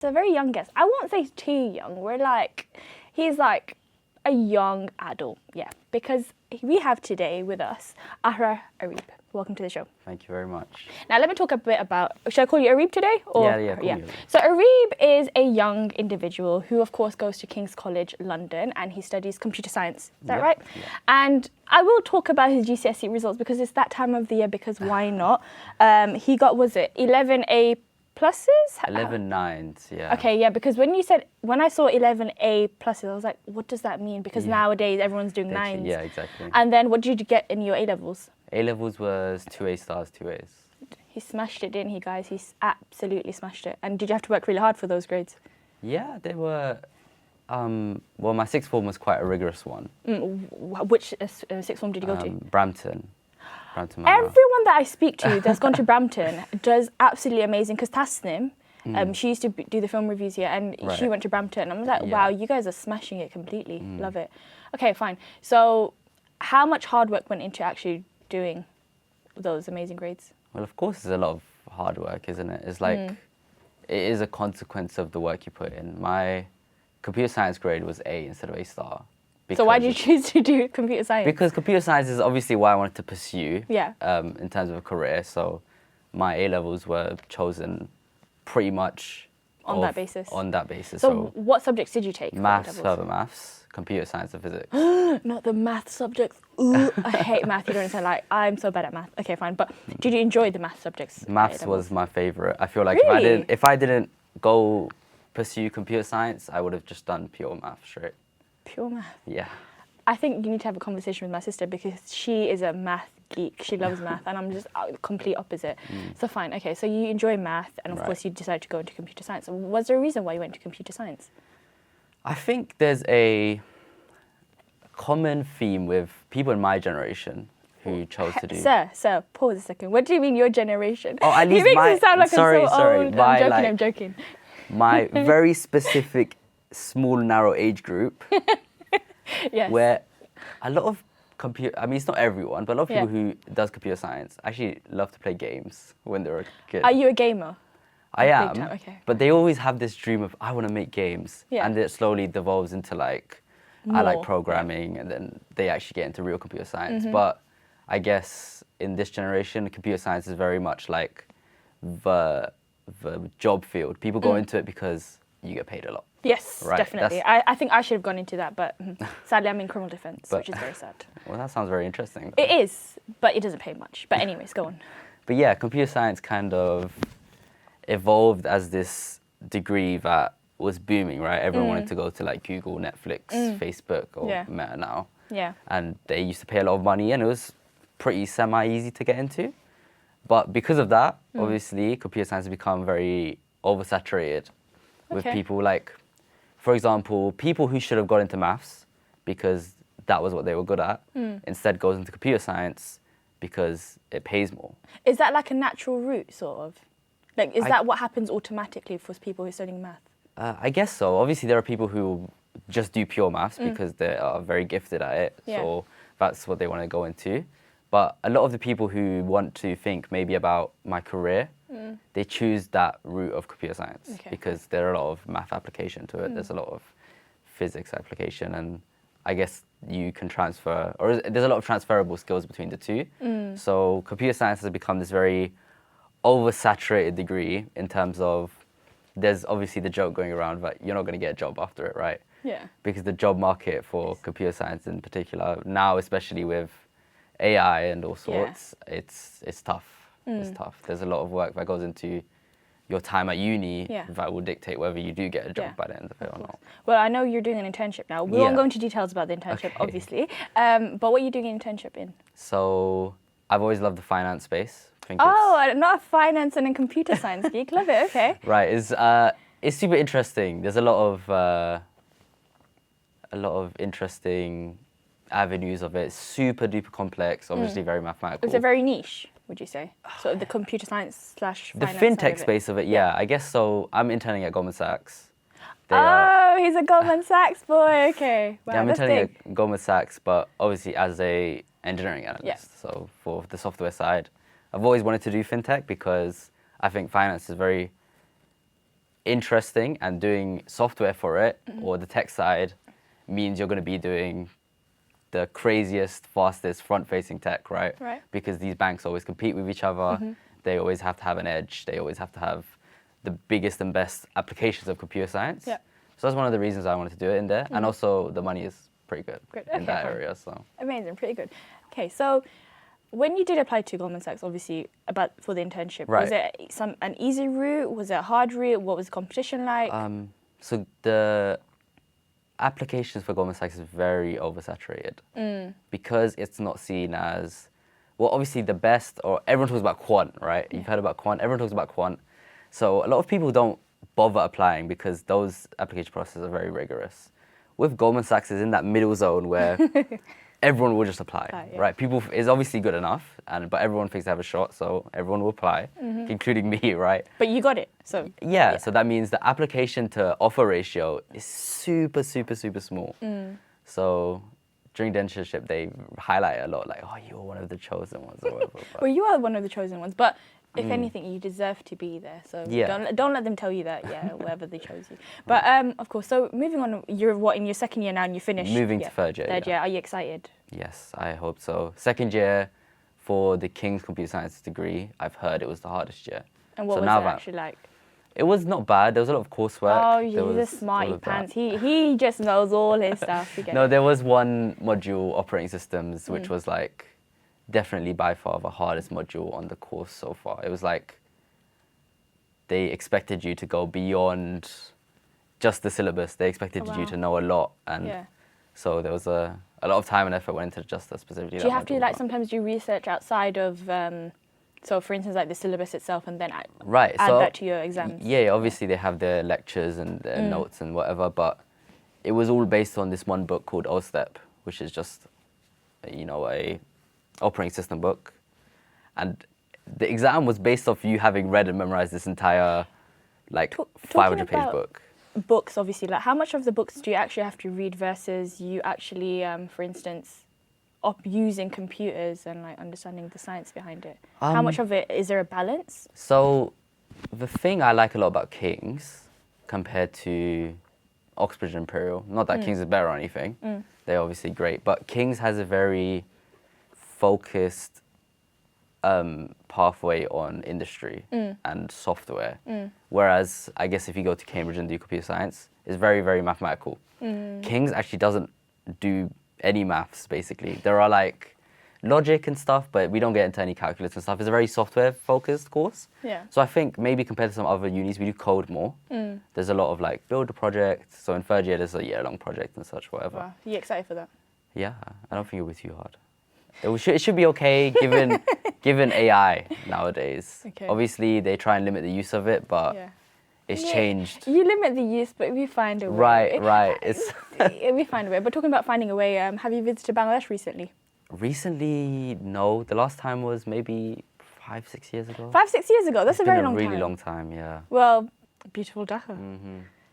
It's a very young guest. I won't say he's too young. He's like a young adult, yeah. Because we have today with us Ahrar Arib. Welcome to the show. Thank you very much. Now let me talk a bit about, should I call you Arib today? Yeah. Call me. So Arib is a young individual who of course goes to King's College London and he studies computer science. Is that right? Yeah. And I will talk about his GCSE results because it's that time of the year, because why not? He got, was it 11 A pluses? 11 nines, yeah. Okay, yeah, because when I saw 11 A pluses, I was like, what does that mean? Because nowadays everyone's doing nines. Yeah, exactly. And then what did you get in your A levels? A levels was 2 A stars, 2 A's. He smashed it, didn't he, guys? He absolutely smashed it. And did you have to work really hard for those grades? Yeah, they were. Well, my sixth form was quite a rigorous one. Which sixth form did you go to? Brampton. Manor. Everyone that I speak to that's gone to Brampton does absolutely amazing, because Tasnim, she used to do the film reviews here, and she went to Brampton. I'm like, wow, you guys are smashing it completely. Love it. Okay, fine. So how much hard work went into actually doing those amazing grades? Well, of course, there's a lot of hard work, isn't it? It's like, it is a consequence of the work you put in. My computer science grade was A instead of A star. So why did you choose to do computer science? Because computer science is obviously what I wanted to pursue in terms of a career. So my A levels were chosen pretty much on that basis. On that basis. So what subjects did you take? Maths, further maths, computer science and physics. Not the math subjects. Ooh, I hate math. You don't understand. Like, I'm so bad at math. Okay, fine. But did you enjoy the math subjects? Maths was my favorite. I feel like really? if I didn't go pursue computer science, I would have just done pure math straight. Pure math? Yeah. I think you need to have a conversation with my sister, because she is a math geek. She loves math, and I'm just complete opposite. So fine, okay, so you enjoy math, and of course you decided to go into computer science. Was there a reason why you went to computer science? I think there's a common theme with people in my generation who chose to do... Sir, pause a second. What do you mean your generation? Oh, at least he makes it sound like sorry, I'm so old. I'm joking. My very specific, small, narrow age group... Yes. Where a lot of it's not everyone, but a lot of people who does computer science actually love to play games when they're a kid. Are you a gamer? I am, okay. But they always have this dream of, I want to make games. Yeah. And it slowly devolves into like, I like programming, and then they actually get into real computer science. But I guess in this generation, computer science is very much like the job field. People go into it because you get paid a lot. Yes, right? Definitely. I think I should have gone into that, but sadly I'm in criminal defense, which is very sad. Well, that sounds very interesting, though. It is, but it doesn't pay much. But anyways, go on. But yeah, computer science kind of evolved as this degree that was booming, right? Everyone wanted to go to like Google, Netflix, Facebook, or Meta now. Yeah. And they used to pay a lot of money, and it was pretty semi-easy to get into. But because of that, obviously, computer science has become very oversaturated with people like, for example, people who should have got into maths because that was what they were good at, instead goes into computer science because it pays more. Is that like a natural route, sort of? Like, is that what happens automatically for people who are studying math? I guess so. Obviously, there are people who just do pure maths because they are very gifted at it, so that's what they want to go into. But a lot of the people who want to think maybe about my career, they choose that route of computer science because there are a lot of math application to it. There's a lot of physics application, and I guess you can transfer, or there's a lot of transferable skills between the two. So computer science has become this very oversaturated degree in terms of, there's obviously the joke going around that you're not going to get a job after it, right? Yeah. Because the job market for computer science in particular, now especially with AI and all sorts, it's tough. It's tough. There's a lot of work that goes into your time at uni that will dictate whether you do get a job by the end of it or not. Well, I know you're doing an internship now. We won't go into details about the internship, obviously. But what are you doing an internship in? So I've always loved the finance space. Not a finance and a computer science geek. Love it. Okay. Right. It's super interesting. There's a lot of interesting avenues of it. Super duper complex. Obviously very mathematical. Is it very niche, would you say? So the computer science / finance the fintech space of it, I guess so. I'm interning at Goldman Sachs. He's a Goldman Sachs boy. Okay. Wow, yeah, I'm interning at Goldman Sachs, but obviously as a engineering analyst. Yeah. So for the software side, I've always wanted to do fintech because I think finance is very interesting and doing software for it or the tech side means you're going to be doing the craziest, fastest, front-facing tech, right? Right. Because these banks always compete with each other. They always have to have an edge. They always have to have the biggest and best applications of computer science. Yeah. So that's one of the reasons I wanted to do it in there. And also the money is pretty good in that area. So amazing, pretty good. Okay, so when you did apply to Goldman Sachs, obviously for the internship, right. was it an easy route? Was it a hard route? What was the competition like? So the applications for Goldman Sachs is very oversaturated because it's not seen as, well, obviously the best, or everyone talks about quant, right? You've heard about quant, everyone talks about quant. So a lot of people don't bother applying because those application processes are very rigorous. With Goldman Sachs is in that middle zone where everyone will just apply, right? People is obviously good enough, but everyone thinks they have a shot, so everyone will apply, including me, right? But you got it, so. Yeah, so that means the application to offer ratio is super, super, super small. So during the internship, they highlight it a lot, like, oh, you're one of the chosen ones or whatever. Well, you are one of the chosen ones, but if anything, you deserve to be there. So don't let them tell you that, wherever they chose you. But of course, so moving on, you're in your second year now and you finished? Moving to third year. Third year, are you excited? Yes, I hope so. Second year for the King's Computer Science degree, I've heard it was the hardest year. And what was it actually like? It was not bad. There was a lot of coursework. Oh, he's a smarty pants. He just knows all his stuff. No, there was one module, operating systems, which was like definitely by far the hardest module on the course so far. It was like they expected you to go beyond just the syllabus. They expected you to know a lot, and so there was a lot of time and effort went into just that specifically. Do you have to sometimes do research outside of, so for instance, like the syllabus itself, and then add that to your exams? Yeah, obviously they have their lectures and their notes and whatever, but it was all based on this one book called OSTEP, which is just, a operating system book, and the exam was based off you having read and memorized this entire 500-page book. Books, obviously, like how much of the books do you actually have to read versus you actually, for instance, using computers and understanding the science behind it? How much of it, is there a balance? So the thing I like a lot about King's compared to Oxbridge and Imperial, not that King's is better or anything, they're obviously great, but King's has a very focused pathway on industry and software. Whereas I guess if you go to Cambridge and do computer science, it's very, very mathematical. King's actually doesn't do any maths, basically. There are logic and stuff, but we don't get into any calculus and stuff. It's a very software focused course. Yeah. So I think maybe compared to some other unis, we do code more. There's a lot of build a project. So in third year, there's a year-long project and such, whatever. Wow. Are you excited for that? Yeah, I don't think it'll be too hard. It should be okay given AI nowadays. Okay. Obviously, they try and limit the use of it, but it's changed. You limit the use, but we find a way. Right. We find a way. But talking about finding a way, have you visited Bangladesh recently? Recently, no. The last time was maybe 5-6 years ago. 5-6 years ago? That's a very long time. It's been a really long time, yeah. Well, beautiful Dhaka.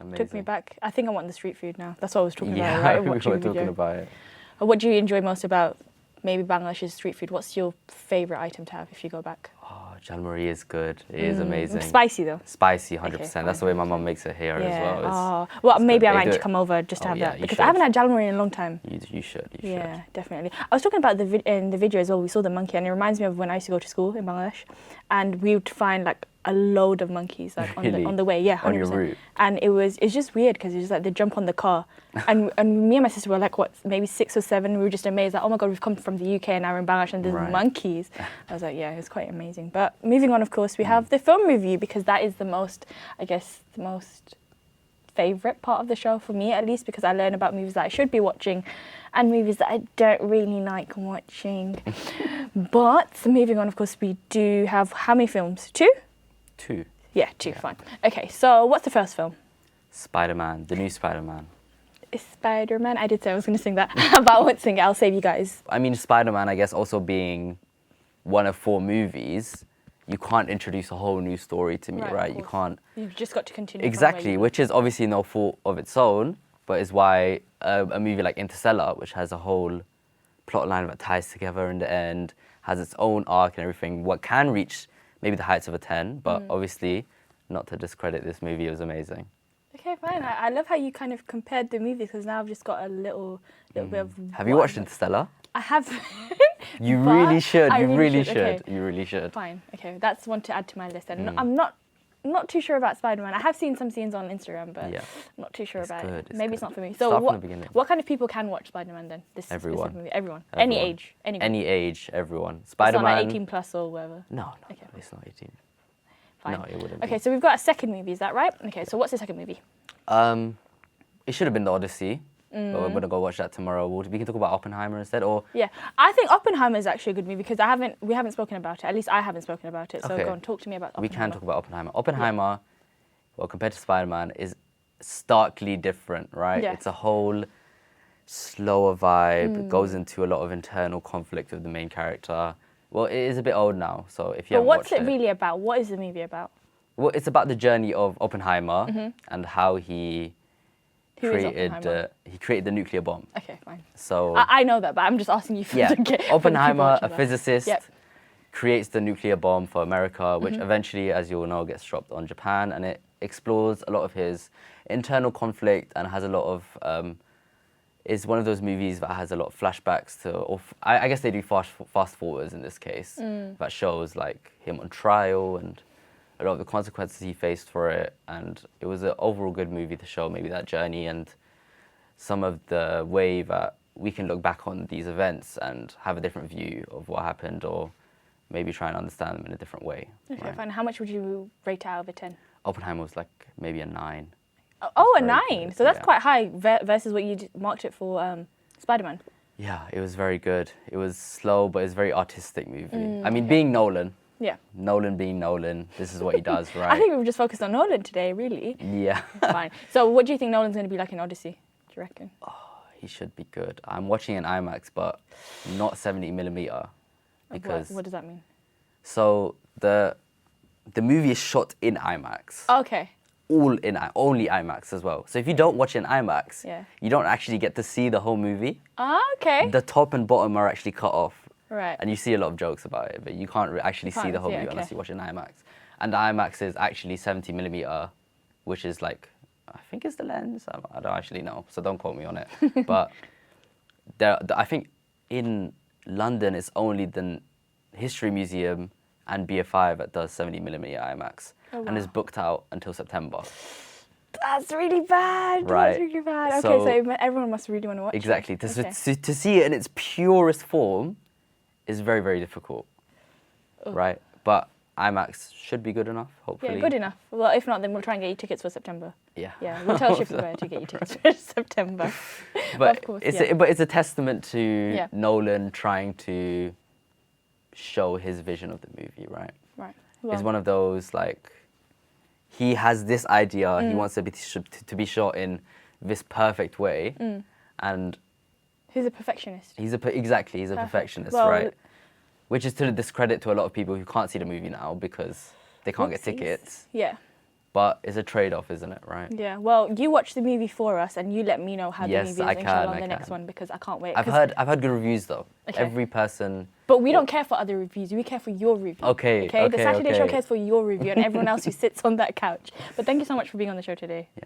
Amazing. Took me back. I think I want the street food now. That's what I was talking about, right? We were talking about it. What do you enjoy most about maybe Bangladesh's street food? What's your favourite item to have if you go back? Oh, Jalmuri is good. It is amazing. Spicy though? Spicy, 100%. Okay, that's the way my mum makes it here as well. Well, maybe I might need to come over just to have that. Because I haven't had Jalmuri in a long time. You should. Yeah, definitely. I was talking about in the video as well, we saw the monkey, and it reminds me of when I used to go to school in Bangladesh, and we would find a load of monkeys on the way. Yeah, 100%. On your route. And it's just weird because it's just they jump on the car, and me and my sister were maybe 6 or 7. We were just amazed, oh my god, we've come from the UK and now we're in Bangladesh and there's monkeys. I was like, yeah, it's quite amazing. But moving on, of course, we have the film review, because that is the most favourite part of the show for me, at least, because I learn about movies that I should be watching and movies that I don't really like watching. But moving on, of course, we do have how many films? 2? 2. Yeah, 2, fine. Okay, so what's the first film? Spider-Man, the new Spider-Man. Is Spider-Man? I did say I was going to sing that, but I won't sing it. I'll save you guys. I mean, Spider-Man, I guess, also being one of 4 movies, you can't introduce a whole new story to me, right? You can't. You've just got to continue. Exactly, which is obviously no fault of its own, but is why a movie like Interstellar, which has a whole plot line that ties together in the end, has its own arc and everything, what can reach maybe the heights of a 10, but obviously not to discredit this movie. It was amazing. Okay, fine. I love how you kind of compared the movies because now I've just got a little bit of. Have you watched Interstellar? I have. You really should. I You really should. Okay. You really should. Fine. Okay, that's one to add to my list. And I'm not too sure about Spider-Man. I have seen some scenes on Instagram, but I'm not too sure about it. Maybe it's not for me. So what kind of people can watch Spider-Man then? Everyone. Movie? Everyone. Any age. Anyone. Any age. Everyone. Spider-Man. It's not like 18 plus or whatever. No. Okay. It's not 18. Fine. No, it wouldn't. Okay, so we've got a second movie. Is that right? Okay, so what's the second movie? It should have been The Odyssey. But we're gonna go watch that tomorrow. We can talk about Oppenheimer instead, or yeah, I think Oppenheimer is actually a good movie because we haven't spoken about it. At least I haven't spoken about it. So go on, talk to me about Oppenheimer. We can talk about Oppenheimer. Oppenheimer, well, compared to Spider-Man, is starkly different, right? Yeah. It's a whole slower vibe. It goes into a lot of internal conflict with the main character. Well, it is a bit old now, so if you haven't watched it. But what's it really about? What is the movie about? Well, it's about the journey of Oppenheimer and how he created the nuclear bomb. Okay, fine. So I know that, but I'm just asking you for Oppenheimer, a physicist, creates the nuclear bomb for America, which eventually, as you all know, gets dropped on Japan, and it explores a lot of his internal conflict and has a lot of. Is one of those movies that has a lot of flashbacks to, or I guess they do fast forwards in this case, that shows like him on trial and a lot of the consequences he faced for it, and it was an overall good movie to show maybe that journey and some of the way that we can look back on these events and have a different view of what happened, or maybe try and understand them in a different way. Okay, fine. How much would you rate out of a 10? Oppenheimer was like maybe a 9. Oh, a 9. Good. So that's quite high versus what you marked it for Spider-Man. Yeah, it was very good. It was slow, but it's a very artistic movie. I mean, being Nolan. Yeah. Nolan being Nolan, this is what he does, right? I think we've just focused on Nolan today, really. Yeah. Fine. So what do you think Nolan's going to be like in Odyssey, do you reckon? Oh, he should be good. I'm watching in IMAX, but not 70mm. Because what does that mean? So the movie is shot in IMAX. Okay. Only IMAX as well. So if you don't watch in IMAX, you don't actually get to see the whole movie. Okay. The top and bottom are actually cut off. Right. And you see a lot of jokes about it, but you can't actually see the whole movie unless you watch it in IMAX. And the IMAX is actually 70mm, which is like, I think it's the lens. I don't actually know, so don't quote me on it. But I think in London, it's only the History Museum and BFI that does 70mm IMAX. Oh, wow. And is booked out until September. That's really bad. Right. That's really bad. Okay, so everyone must really want to watch it. Exactly. To see it in its purest form is very, very difficult. Ooh. Right? But IMAX should be good enough, hopefully. Yeah, good enough. Well, if not, then we'll try and get you tickets for September. Yeah. Yeah, we'll tell Shipware to get you tickets for September. But, of course, it's a testament to Nolan trying to show his vision of the movie, right? Right. Well, it's one of those, like, he has this idea, he wants to be shot in this perfect way, and he's a perfectionist. He's a perfectionist, right? Which is to the discredit to a lot of people who can't see the movie now because they can't get tickets. Yeah. But it's a trade-off, isn't it, right? Yeah. Well, you watch the movie for us, and you let me know how the movie is, inshallah, on the next one, because I can't wait. I've heard good reviews though. Okay. Every person. But we don't care for other reviews. We care for your review. Okay. The Saturday Show cares for your review and everyone else who sits on that couch. But thank you so much for being on the show today. Yeah.